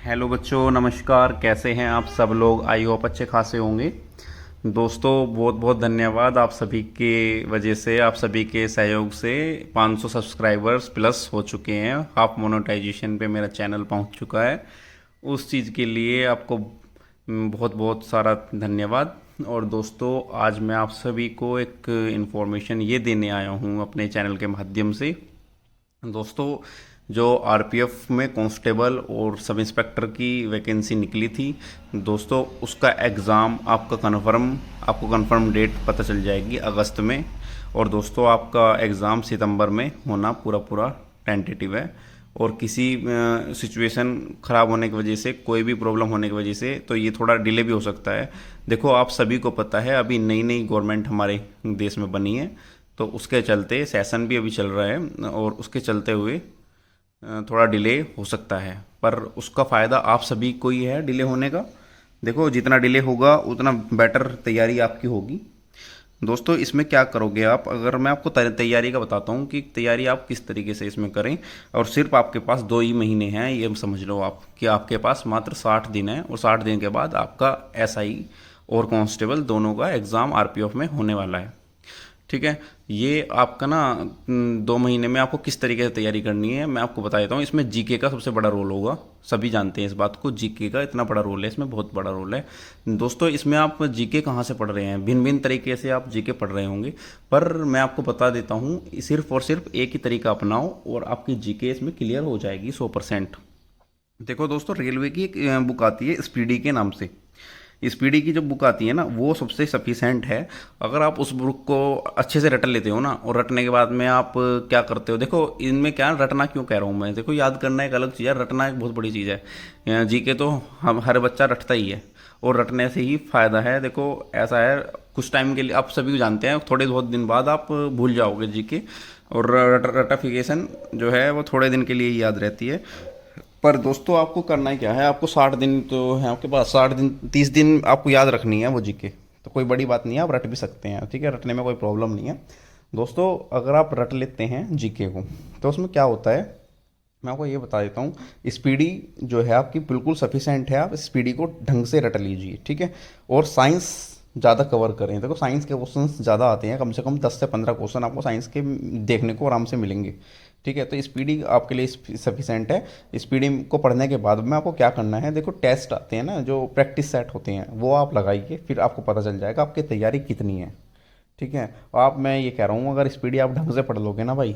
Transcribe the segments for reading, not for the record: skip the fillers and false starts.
Hello बच्चों, नमस्कार। कैसे हैं आप सब लोग? आई होप अच्छे खासे होंगे। दोस्तों, बहुत बहुत धन्यवाद। आप सभी के वजह से, आप सभी के सहयोग से 500 सब्सक्राइबर्स प्लस हो चुके हैं। हाफ मोनेटाइजेशन पे मेरा चैनल पहुंच चुका है। उस चीज़ के लिए आपको बहुत बहुत सारा धन्यवाद। और दोस्तों, आज मैं आप सभी को एक इन्फॉर्मेशन ये देने आया हूँ अपने चैनल के माध्यम से। दोस्तों, जो आरपीएफ में कांस्टेबल और सब इंस्पेक्टर की वैकेंसी निकली थी दोस्तों, उसका एग्ज़ाम आपको कंफर्म डेट पता चल जाएगी अगस्त में। और दोस्तों, आपका एग्ज़ाम सितंबर में होना पूरा पूरा टेंटेटिव है। और किसी सिचुएशन ख़राब होने की वजह से, कोई भी प्रॉब्लम होने की वजह से, तो ये थोड़ा डिले भी हो सकता है। देखो, आप सभी को पता है, अभी नई नई गवर्नमेंट हमारे देश में बनी है, तो उसके चलते सेशन भी अभी चल रहा है और उसके चलते हुए थोड़ा डिले हो सकता है। पर उसका फ़ायदा आप सभी को ही है डिले होने का। देखो, जितना डिले होगा उतना बेटर तैयारी आपकी होगी। दोस्तों, इसमें क्या करोगे आप? अगर मैं आपको तैयारी का बताता हूँ कि तैयारी आप किस तरीके से इसमें करें। और सिर्फ आपके पास 2 ही महीने हैं, ये समझ लो आप कि आपके पास मात्र 60 दिन है। और 60 दिन के बाद आपका एसआई और कांस्टेबल दोनों का एग्ज़ाम आरपीएफ में होने वाला है। ठीक है। ये आपका ना 2 महीने में आपको किस तरीके से तैयारी करनी है मैं आपको बता देता हूँ। इसमें जीके का सबसे बड़ा रोल होगा। सभी जानते हैं इस बात को, जीके का इतना बड़ा रोल है इसमें, बहुत बड़ा रोल है। दोस्तों, इसमें आप जीके कहाँ से पढ़ रहे हैं? भिन्न भिन्न तरीके से आप जीके पढ़ रहे होंगे, पर मैं आपको बता देता हूँ, सिर्फ और सिर्फ एक ही तरीका अपनाओ और आपकी जीके इसमें क्लियर हो जाएगी 100%। देखो दोस्तों, रेलवे की एक बुक आती है स्पीडी के नाम से। स्पीडी की जो बुक आती है ना, वो सबसे सफिशेंट है। अगर आप उस बुक को अच्छे से रट लेते हो ना, और रटने के बाद में आप क्या करते हो, देखो इनमें क्या रटना क्यों कह रहा हूँ मैं, देखो याद करना एक अलग चीज़ है, रटना एक बहुत बड़ी चीज़ है। जीके तो हम हर बच्चा रटता ही है, और रटने से ही फ़ायदा है। देखो, ऐसा है, कुछ टाइम के लिए आप सभी को जानते हैं, थोड़े बहुत दिन बाद आप भूल जाओगे जीके। और रटाफिकेशन जो है वो थोड़े दिन के लिए ही याद रहती है। पर दोस्तों, आपको करना ही क्या है, आपको 60 दिन तो है आपके पास, 60 दिन 30 दिन आपको याद रखनी है वो जीके। तो कोई बड़ी बात नहीं है, आप रट भी सकते हैं। ठीक है, रटने में कोई प्रॉब्लम नहीं है। दोस्तों, अगर आप रट लेते हैं जीके को, तो उसमें क्या होता है मैं आपको ये बता देता हूँ। स्पीडी जो है आपकी बिल्कुल सफिशेंट है, आप स्पीडी को ढंग से रट लीजिए। ठीक है। और साइंस ज़्यादा कवर करें। देखो, साइंस के क्वेश्चंस ज़्यादा आते हैं, कम से कम 10 से 15 क्वेश्चन आपको साइंस के देखने को आराम से मिलेंगे। ठीक है, तो स्पीडी आपके लिए सफिशेंट है। स्पीडी को पढ़ने के बाद में आपको क्या करना है, देखो टेस्ट आते हैं ना, जो प्रैक्टिस सेट होते हैं, वो आप लगाइए, फिर आपको पता चल जाएगा आपकी तैयारी कितनी है। ठीक है। आप मैं ये कह रहा हूँ, अगर स्पीडी आप ढंग से पढ़ लोगे ना भाई,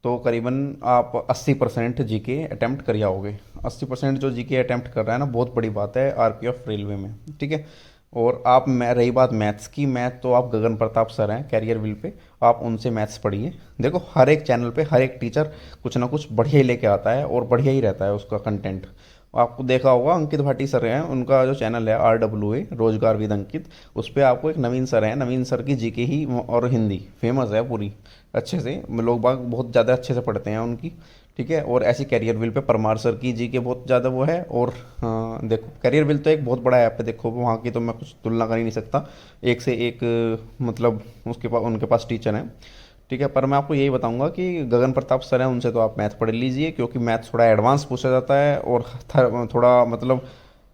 तो करीबन आप 80% जीके अटैम्प्ट कर जाओगे। 80% जो जीके अटैम्प्ट कर रहा है ना, बहुत बड़ी बात है आरपीएफ रेलवे में। ठीक है। और आप, मैं रही बात मैथ्स की, मैथ तो आप गगन प्रताप सर हैं कैरियर विल पे, आप उनसे मैथ्स पढ़िए। देखो, हर एक चैनल पे हर एक टीचर कुछ ना कुछ बढ़िया ही लेके आता है, और बढ़िया ही रहता है उसका कंटेंट। आपको देखा होगा, अंकित भाटी सर हैं, उनका जो चैनल है RWA रोजगार विद अंकित, उस पर आपको एक नवीन सर हैं, नवीन सर की जीके ही और हिंदी फेमस है पूरी, अच्छे से लोग बाग बहुत ज़्यादा अच्छे से पढ़ते हैं उनकी। ठीक है। और ऐसी career will pay Parmar sir की जीके बहुत ज़्यादा वो है। और हाँ, देखो कैरियर विल तो एक बहुत बड़ा ऐप है, देखो वहाँ की तो मैं कुछ तुलना कर ही नहीं सकता, एक से एक मतलब उसके पास, उनके पास टीचर हैं। ठीक है। पर मैं आपको यही बताऊंगा कि गगन प्रताप सर हैं, उनसे तो आप मैथ पढ़ लीजिए, क्योंकि मैथ थोड़ा एडवांस पूछा जाता है, और थोड़ा मतलब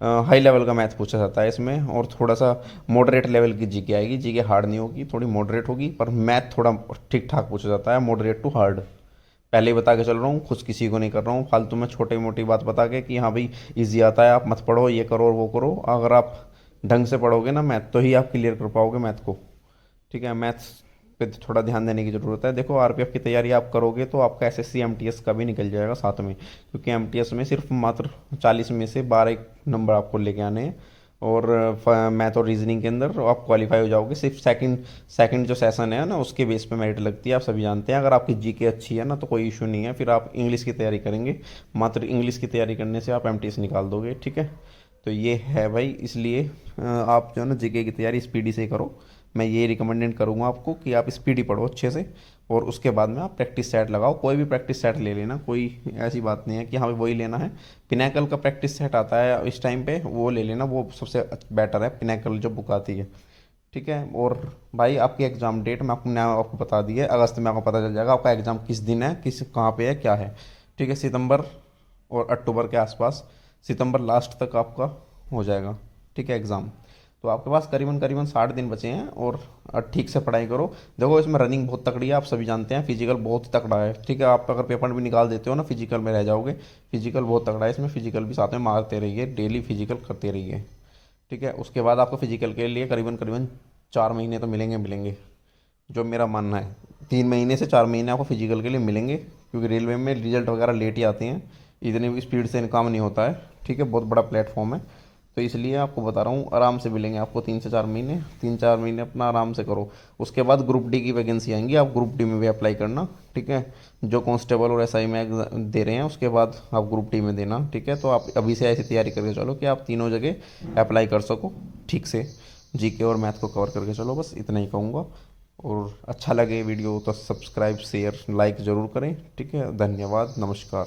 हाई लेवल का मैथ पूछा जाता है इसमें। और थोड़ा सा मॉडरेट लेवल की जीके आएगी, जीके हार्ड नहीं होगी, थोड़ी मॉडरेट होगी, पर मैथ थोड़ा ठीक ठाक पूछा जाता है, मॉडरेट टू हार्ड। पहले ही बता के चल रहा हूँ, खुद किसी को नहीं कर रहा हूँ फालतू में छोटी मोटी बात बता के कि हाँ भाई इजी आता है, आप मत पढ़ो, ये करो और वो करो। अगर आप ढंग से पढ़ोगे ना मैथ, तो ही आप क्लियर कर पाओगे मैथ को। ठीक है। मैथ्स पे थोड़ा ध्यान देने की ज़रूरत है। देखो, आरपीएफ की तैयारी आप करोगे तो आपका एसएससी एमटीएस का भी निकल जाएगा साथ में, क्योंकि एमटीएस में सिर्फ मात्र 40 में से 12 नंबर आपको लेके आने हैं। और मैथ और रीजनिंग के अंदर आप क्वालिफाई हो जाओगे। सिर्फ सेकंड सेकंड जो सेशन है ना, उसके बेस पे मेरिट लगती है, आप सभी जानते हैं। अगर आपकी जीके अच्छी है ना, तो कोई इशू नहीं है, फिर आप इंग्लिश की तैयारी करेंगे, मात्र इंग्लिश की तैयारी करने से आप एमटीएस निकाल दोगे। ठीक है। तो ये है भाई, इसलिए आप जो है ना जीके की तैयारी स्पीडी से करो। मैं ये रिकमेंडेड करूँगा आपको कि आप स्पीडी पढ़ो अच्छे से, और उसके बाद में आप प्रैक्टिस सेट लगाओ। कोई भी प्रैक्टिस सेट ले लेना, कोई ऐसी बात नहीं है कि हाँ वही लेना है। पिनैकल का प्रैक्टिस सेट आता है इस टाइम पे, वो ले लेना, वो सबसे बेटर है, पिनैकल जो बुक आती है। ठीक है। और भाई, आपकी एग्ज़ाम डेट मैं आपको बता दी है, अगस्त में आपको पता चल जाएगा आपका एग्ज़ाम किस दिन है, किस कहाँ पे है, क्या है। ठीक है। सितंबर और अक्टूबर के आसपास सितंबर लास्ट तक आपका हो जाएगा, ठीक है, एग्ज़ाम। तो आपके पास करीबन करीबन 60 दिन बचे हैं और ठीक से पढ़ाई करो। देखो इसमें रनिंग बहुत तकड़ी है, आप सभी जानते हैं, फिजिकल बहुत ही तकड़ा है, ठीक है। आप अगर पेपर भी निकाल देते हो ना, फिजिकल में रह जाओगे। फिजिकल बहुत तगड़ा है, इसमें फिजिकल भी साथ में मारते रहिए, डेली फिजिकल करते रहिए, ठीक है। उसके बाद आपको फिजिकल के लिए करीबन करीबन 4 महीने तो मिलेंगे मिलेंगे, जो मेरा मानना है। 3 महीने से 4 महीने आपको फिजिकल के लिए मिलेंगे, क्योंकि रेलवे में रिजल्ट वगैरह लेट ही आते हैं, इतनी भी स्पीड से काम नहीं होता है, ठीक है। बहुत बड़ा प्लेटफॉर्म है, तो इसलिए आपको बता रहा हूँ, आराम से मिलेंगे आपको 3 से 4 महीने। 3-4 महीने अपना आराम से करो। उसके बाद ग्रुप डी की वैकेंसी आएंगी, आप ग्रुप डी में भी अप्लाई करना, ठीक है। जो कांस्टेबल और एसआई में दे रहे हैं, उसके बाद आप ग्रुप डी में देना, ठीक है। तो आप अभी से ऐसी तैयारी करके चलो कि आप तीनों जगह अप्लाई कर सको ठीक से। जीके और मैथ को कवर करके चलो, बस इतना ही कहूँगा। और अच्छा लगे वीडियो तो सब्सक्राइब शेयर लाइक ज़रूर करें, ठीक है। धन्यवाद, नमस्कार।